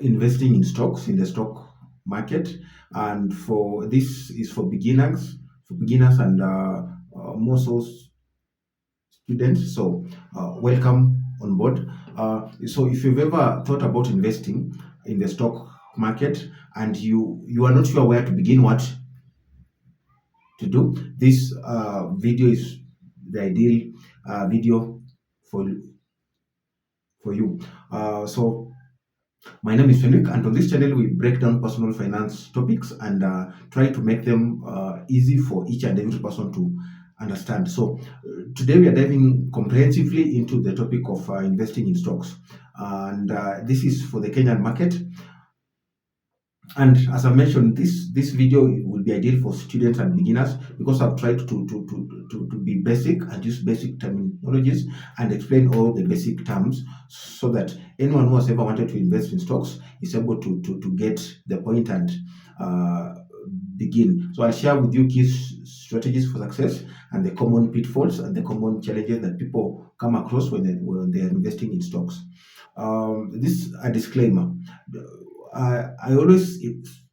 investing in stocks in the stock market. And for this is for beginners and more so students. So welcome on board. So if you've ever thought about investing in the stock market and you are not sure where to begin, what to do, this video is the ideal video for you. So my name is Fenwick, and on this channel we break down personal finance topics and try to make them easy for each and every person to understand. So today we are diving comprehensively into the topic of investing in stocks, and this is for the Kenyan market. And as I mentioned, this video will be ideal for students and beginners because I've tried to be basic and use basic terminologies and explain all the basic terms so that anyone who has ever wanted to invest in stocks is able to get the point and begin. So I'll share with you key strategies for success and the common pitfalls and the common challenges that people come across when they are investing in stocks. This is a disclaimer. I always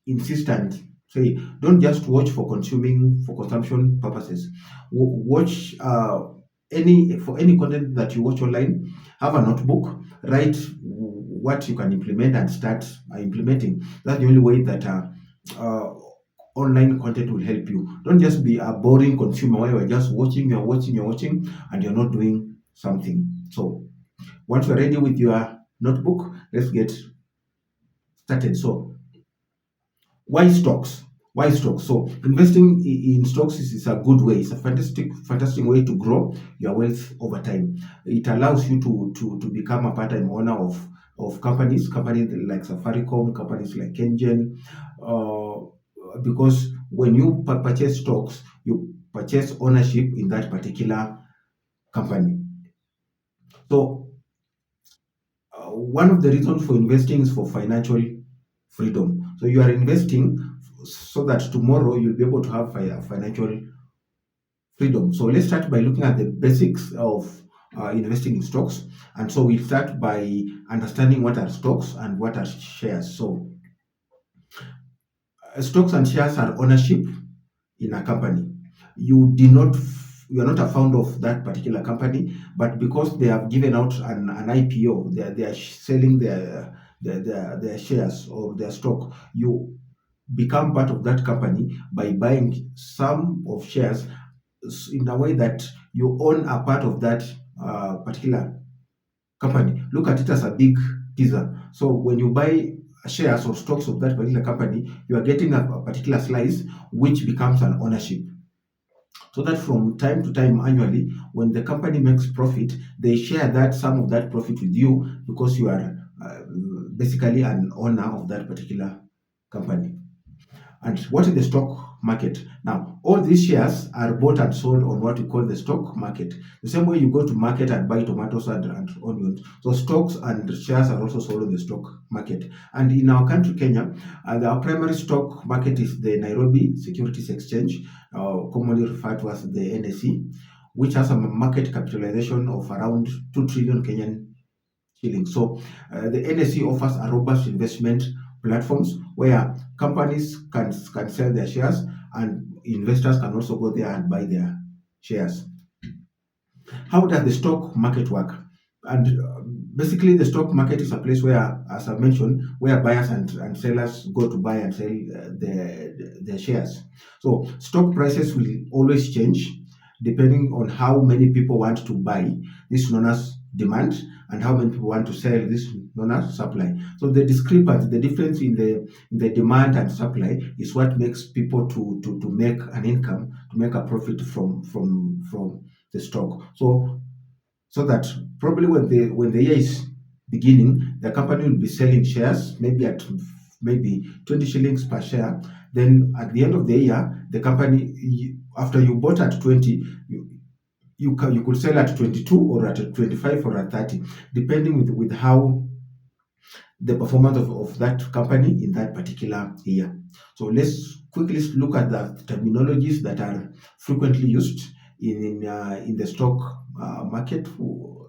insist and say, don't just watch for consumption purposes. Watch any content that you watch online. Have a notebook, write what you can implement and start implementing. That's the only way that online content will help you. Don't just be a boring consumer where you're just watching, and you're not doing something. So once you're ready with your notebook, let's get started. So why stocks? Why stocks? So investing in stocks is a good way. It's a fantastic way to grow your wealth over time. It allows you to become a part-time owner of companies like Safaricom, companies like Kenyan, because when you purchase stocks, you purchase ownership in that particular company. So one of the reasons for investing is for financial freedom. So you are investing so that tomorrow you'll be able to have financial freedom. So let's start by looking at the basics of investing in stocks. And so we'll start by understanding what are stocks and what are shares. So stocks and shares are ownership in a company. You are not a founder of that particular company, but because they have given out an IPO, they are selling their shares or their stock, you become part of that company by buying some of shares in a way that you own a part of that particular company. Look at it as a big teaser. So when you buy shares or stocks of that particular company, you are getting a particular slice which becomes an ownership. So that from time to time, annually, when the company makes profit, they share that some of that profit with you because you are basically an owner of that particular company. And what is the stock market? Now, all these shares are bought and sold on what we call the stock market. The same way you go to market and buy tomatoes and onions. So stocks and shares are also sold on the stock market. And in our country, Kenya, our primary stock market is the Nairobi Securities Exchange, commonly referred to as the NSE, which has a market capitalization of around 2 trillion Kenyan shillings. So the NSE offers a robust investment platforms where companies can sell their shares and investors can also go there and buy their shares. How does the stock market work? And basically, the stock market is a place where, as I mentioned, where buyers and sellers go to buy and sell their shares. So stock prices will always change depending on how many people want to buy. This is known as demand, and how many people want to sell. This is known as supply. So the discrepancy, the difference in the demand and supply is what makes people to make an income, to make a profit from the stock. So that probably when the year is beginning, the company will be selling shares maybe at maybe 20 shillings per share. Then at the end of the year, the company, after you bought at 20, you could sell at 22 or at 25 or at 30, depending with how the performance of that company in that particular year. So let's quickly look at the terminologies that are frequently used in the stock market,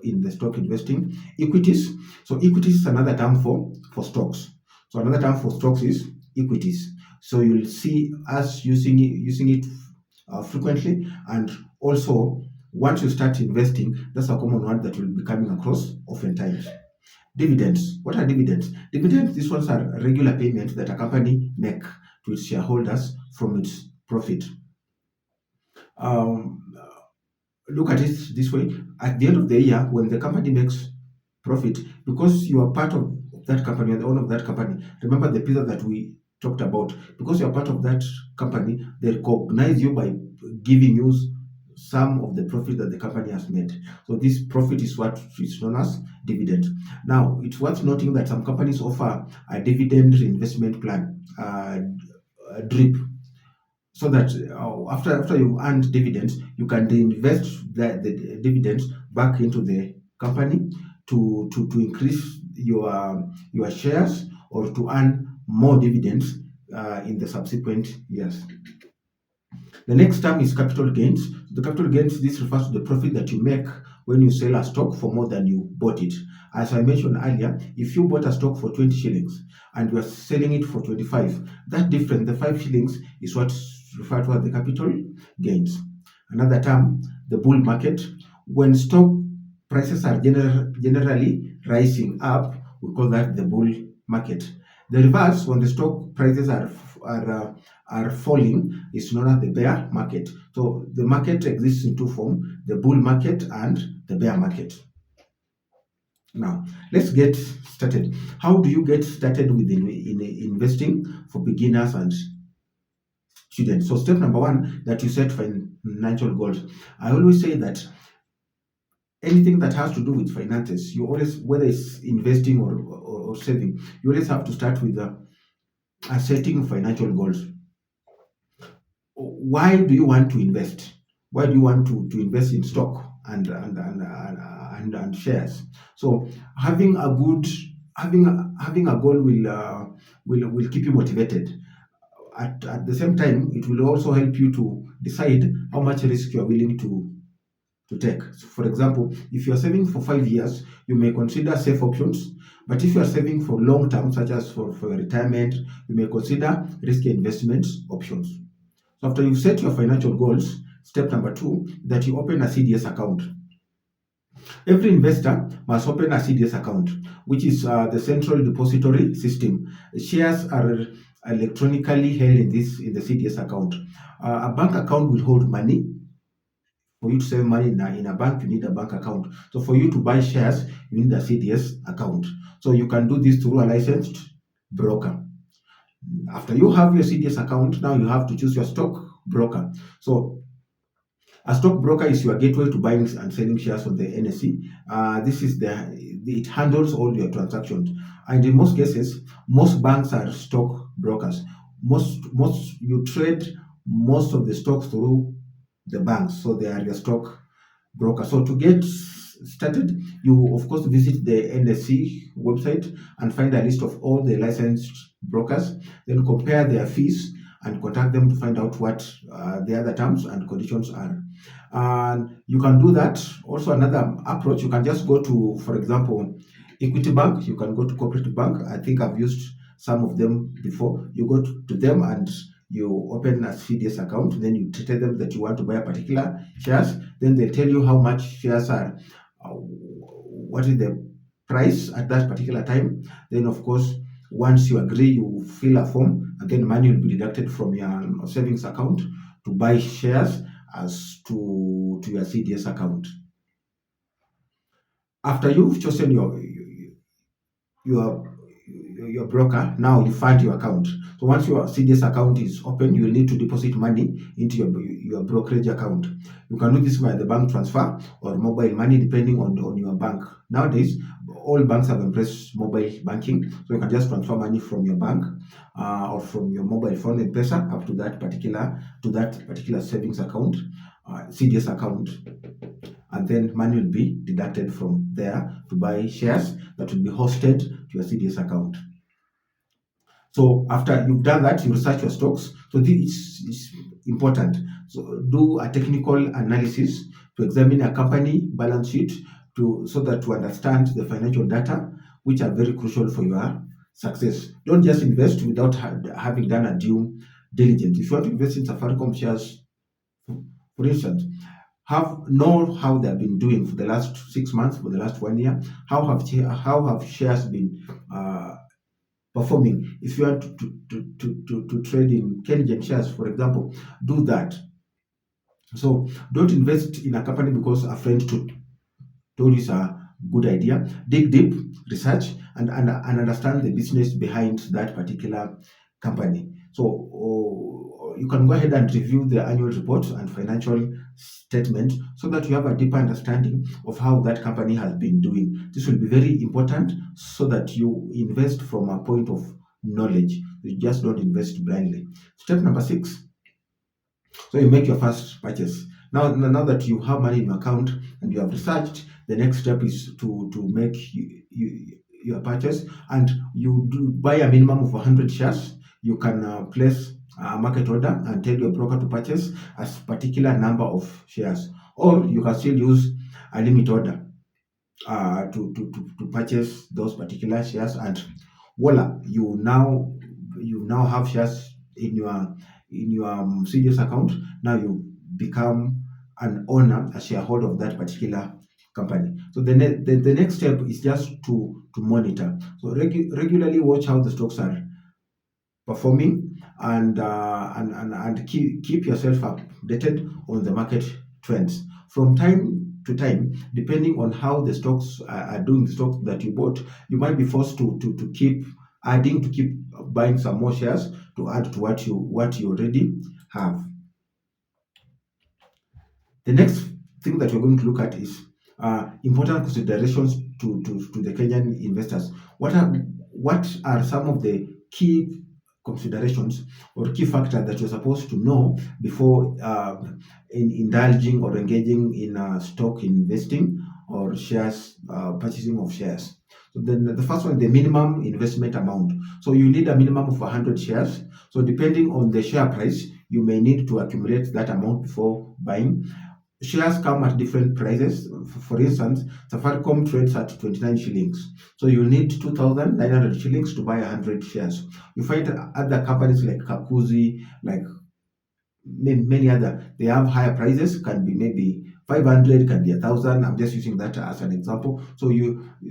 in the stock investing. Equities. So equities is another term for stocks. So another term for stocks is equities. So you'll see us using it frequently, and also once you start investing, that's a common one that you'll be coming across oftentimes. Dividends. What are dividends? Dividends, these ones are regular payments that a company make to its shareholders from its profit. Um, Look at it this way: at the end of the year, when the company makes profit, because you are part of that company, you're the owner of that company. Remember the pizza that we talked about. Because you are part of that company, they recognize you by giving you some of the profit that the company has made. So this profit is what is known as dividend. Now, it's worth noting that some companies offer a dividend reinvestment plan, a DRIP, so that after you've earned dividends, you can reinvest the dividends back into the company to increase your shares, or to earn more dividends in the subsequent years. The next term is capital gains. The capital gains, this refers to the profit that you make when you sell a stock for more than you bought it. As I mentioned earlier, if you bought a stock for 20 shillings and you are selling it for 25, that difference, the 5 shillings, is what's referred to as the capital gains. Another term, the bull market. When stock prices are generally rising up, we call that the bull market. The reverse, when the stock prices are falling, is known as the bear market. So the market exists in two forms: the bull market and the bear market. Now, let's get started. How do you get started with in investing for beginners and students? So step number one, that you set financial goals. I always say that anything that has to do with finances, you always, whether it's investing or saving, you always have to start with setting financial goals. Why do you want to invest? Why do you want to invest in stock and shares? So having a good having a goal will keep you motivated. At the same time, it will also help you to decide how much risk you are willing to take. So for example, if you are saving for 5 years, you may consider safe options. But if you are saving for long term, such as for retirement, you may consider risky investment options. So after you've set your financial goals, step number two, that you open a CDS account. Every investor must open a CDS account, which is the central depository system. Shares are electronically held in the CDS account. A bank account will hold money. For you to save money in a bank, you need a bank account. So for you to buy shares, you need a CDS account. So you can do this through a licensed broker. After you have your CDS account, now you have to choose your stock broker. So a stockbroker is your gateway to buying and selling shares on the NSE. This is it handles all your transactions, and in most cases, most banks are stock brokers. Most you trade most of the stocks through the banks, so they are your stock broker. So to get started, you of course visit the NSE website and find a list of all the licensed brokers. Then compare their fees and contact them to find out what the other terms and conditions are. And you can do that. Also, another approach, you can just go to, for example, Equity Bank. You can go to Corporate Bank. I think I've used some of them before. You go to them and you open a CDS account. Then you tell them that you want to buy a particular shares. Then they tell you how much shares are, what is the price at that particular time. Then, of course, once you agree, you fill a form, and then money will be deducted from your savings account to buy shares as to your CDS account. After you've chosen your your broker, now you fund your account. So once your CDS account is open, you will need to deposit money into your brokerage account. You can do this via the bank transfer or mobile money, depending on your bank. Nowadays, all banks have embraced mobile banking, so you can just transfer money from your bank or from your mobile phone M-Pesa up to that particular savings account, CDS account, and then money will be deducted from there to buy shares that will be hosted to your CDS account. So after you've done that, you research your stocks. So this is important. So do a technical analysis to examine a company balance sheet to understand the financial data, which are very crucial for your success. Don't just invest without having done a due diligence. If you want to invest in Safaricom shares, for instance, know how they have been doing for the last 6 months, for the last 1 year. How have shares been performing? If you want to trade in Kenyan shares, for example, do that. So don't invest in a company because a friend told you it's a good idea. Dig deep, research, and understand the business behind that particular company. So you can go ahead and review the annual report and financial statement so that you have a deeper understanding of how that company has been doing. This will be very important so that you invest from a point of knowledge. You just don't invest blindly. Step number 6, so you make your first purchase. Now that you have money in your account and you have researched, the next step is to make your purchase, and you do buy a minimum of 100 shares. You can place a market order and tell your broker to purchase a particular number of shares, or you can still use a limit order to purchase those particular shares, and voila, you now have shares in your CDS account. Now you become an owner, a shareholder of that particular company. So the next step is just to monitor. So regularly watch how the stocks are performing, and keep yourself updated on the market trends from time to time. Depending on how the stocks are doing, the stocks that you bought, you might be forced to keep adding, to keep buying some more shares to add to what you already have. The next thing that we're going to look at is important considerations to the Kenyan investors. What are some of the key considerations or key factors that you're supposed to know before indulging or engaging in stock investing or shares purchasing of shares? So then the first one, the minimum investment amount. So you need a minimum of 100 shares. So depending on the share price, you may need to accumulate that amount before buying. Shares come at different prices. For instance, Safaricom trades at 29 shillings. So you need 2,900 shillings to buy 100 shares. You find other companies like Kakuzi, like many other, they have higher prices, can be maybe 500, can be 1,000. I'm just using that as an example. So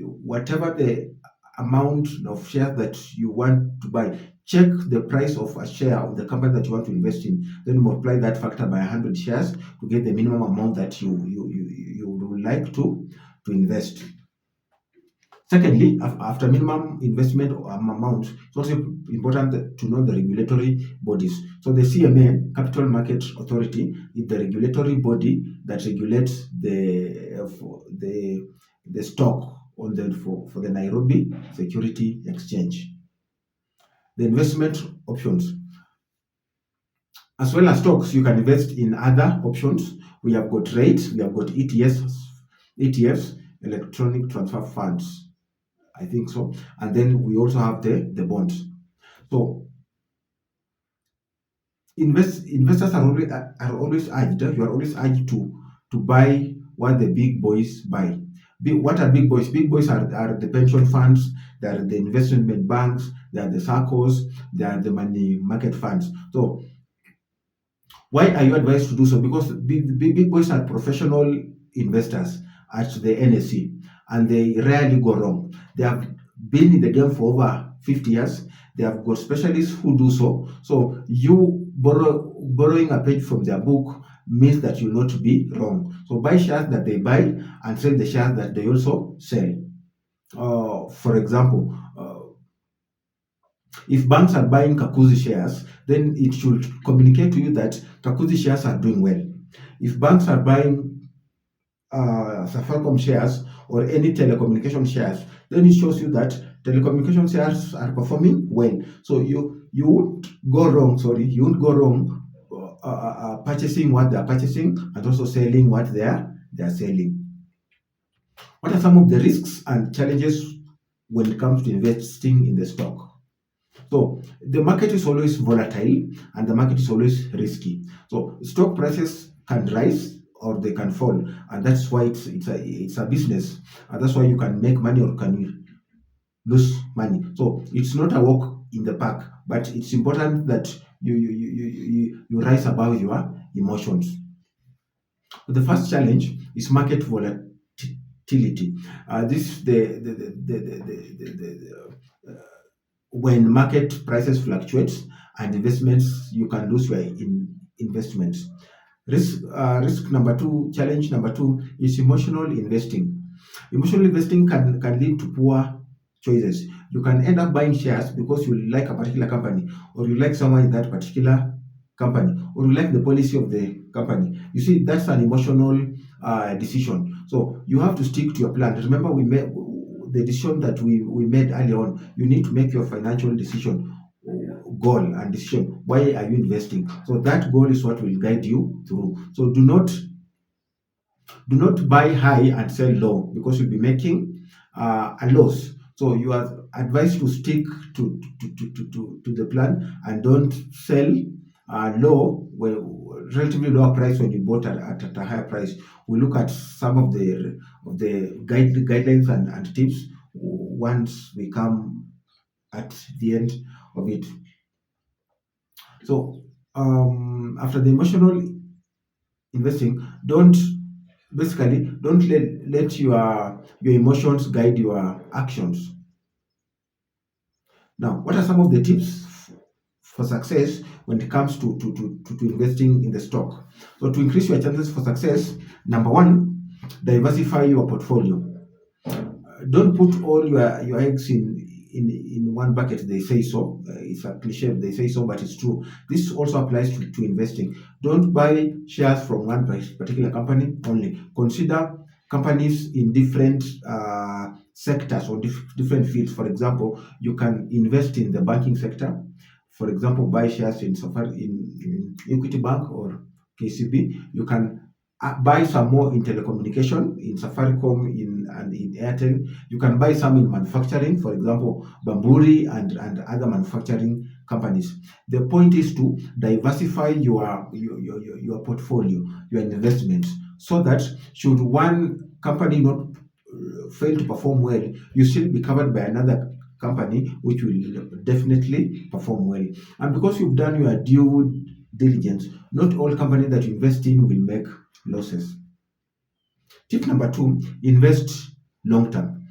whatever the amount of shares that you want to buy, check the price of a share of the company that you want to invest in, then multiply that factor by 100 shares to get the minimum amount that you would like to invest. Secondly, after minimum investment amount, it's also important to know the regulatory bodies. So the CMA, Capital Market Authority, is the regulatory body that regulates the stock for the Nairobi Securities Exchange. The investment options, as well as stocks, you can invest in other options. We have got rates, we have got ETFs, electronic transfer funds, I think so. And then we also have the bonds. So investors are always urged. You are always urged to buy what the big boys buy. What are big boys? Big boys are the pension funds, they are the investment banks, they are the circles, they are the money market funds. So why are you advised to do so? Because big boys are professional investors at the NSE, and they rarely go wrong. They have been in the game for over 50 years. They have got specialists who do so. So you borrowing a page from their book means that you'll not be wrong. So buy shares that they buy and sell the shares that they also sell. For example, if banks are buying Kakuzi shares, then it should communicate to you that Kakuzi shares are doing well. If banks are buying Safaricom shares or any telecommunication shares, then it shows you that telecommunication shares are performing well. So you won't go wrong. You won't go wrong purchasing what they are purchasing and also selling what they are selling. What are some of the risks and challenges when it comes to investing in the stock? So the market is always volatile and the market is always risky. So stock prices can rise or they can fall, and that's why it's a business, and that's why you can make money or lose money. So it's not a walk in the park, but it's important that you rise above your emotions. The first challenge is market volatility. This when market prices fluctuate and investments, you can lose your investments. Risk number two, challenge number two is emotional investing. Emotional investing can lead to poor choices. You can end up buying shares because you like a particular company, or you like someone in that particular company, or you like the policy of the company. You see, that's an emotional decision. So you have to stick to your plan. Remember, we made the decision that we made earlier on. You need to make your financial decision, goal and decision. Why are you investing? So that goal is what will guide you through. So do not buy high and sell low, because you'll be making a loss. So you are advised to stick to the plan, and don't sell low, relatively lower price when you bought at a higher price. We look at some of the guidelines and tips once we come at the end of it. So after the emotional investing, don't let your emotions guide your actions. Now, what are some of the tips for success when it comes to investing in the stock? So to increase your chances for success, number one, diversify your portfolio. Don't put all your eggs in one bucket. They say so. It's a cliche. They say so, but it's true. This also applies to investing. Don't buy shares from one particular company only. Consider companies in different sectors or different fields. For example, you can invest in the banking sector. For example, buy shares in in Equity Bank or KCB. You can buy some more in telecommunication, in Safaricom, in Airtel. You can buy some in manufacturing, for example, Bamburi and other manufacturing companies. The point is to diversify your portfolio, your investments, so that should one company not fail to perform well, you still be covered by another company which will definitely perform well. And because you've done your due diligence, not all companies that you invest in will make losses. Tip number two, invest long term.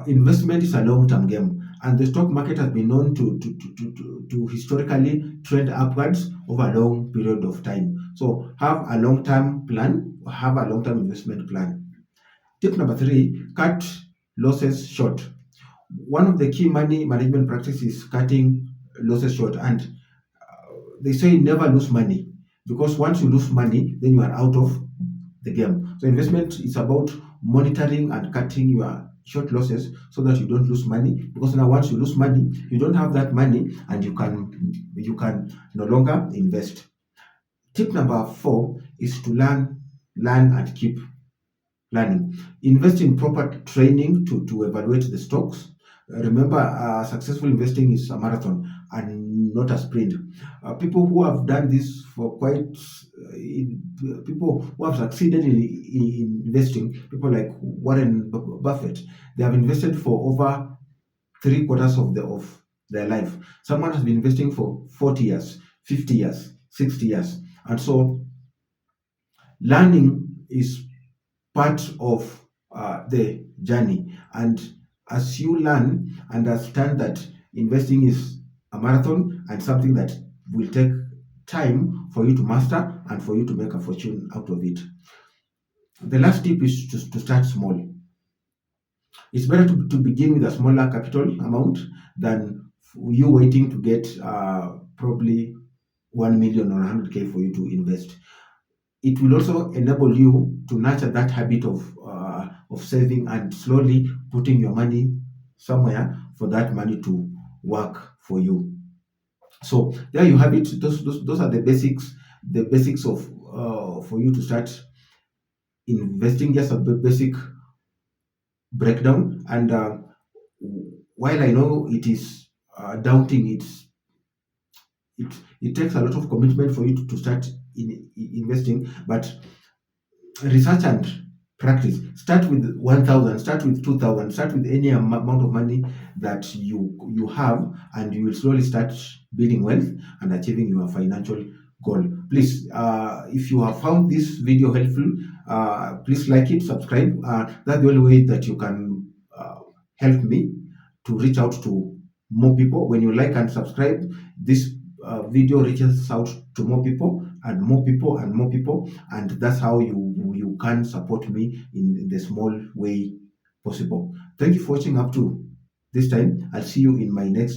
Investment is a long term game, and the stock market has been known to historically trend upwards over a long period of time. So have a long term plan, have a long term investment plan. Tip number three, cut losses short. One of the key money management practices is cutting losses short, and they say never lose money, because once you lose money, then you are out of the game. So investment is about monitoring and cutting your short losses so that you don't lose money. Because now once you lose money, you don't have that money, and you can no longer invest. Tip number four is to learn and keep learning. Invest in proper training to evaluate the stocks. Remember, successful investing is a marathon and not a sprint. People who have done this for people who have succeeded in investing, people like Warren Buffett, they have invested for over three quarters of their life. Someone has been investing for 40 years, 50 years, 60 years. And so learning is part of the journey. And as you learn, understand that investing is a marathon and something that will take time for you to master and for you to make a fortune out of it. The last tip is to start small. It's better to begin with a smaller capital amount than you waiting to get probably 1 million or 100K for you to invest. It will also enable you to nurture that habit of saving and slowly putting your money somewhere for that money to work for you. So there you have it. Those are the basics of for you to start investing. Just a basic breakdown. And while I know it is daunting, it it takes a lot of commitment for you to start investing, but research and Practice. Start with 1,000, start with 2,000, start with any amount of money that you have, and you will slowly start building wealth and achieving your financial goal. Please, if you have found this video helpful, please like it, subscribe. That's the only way that you can help me to reach out to more people. When you like and subscribe, this video reaches out to more people and more people and more people, and that's how you can support me in the small way possible. Thank you for watching up to this time. I'll see you in my next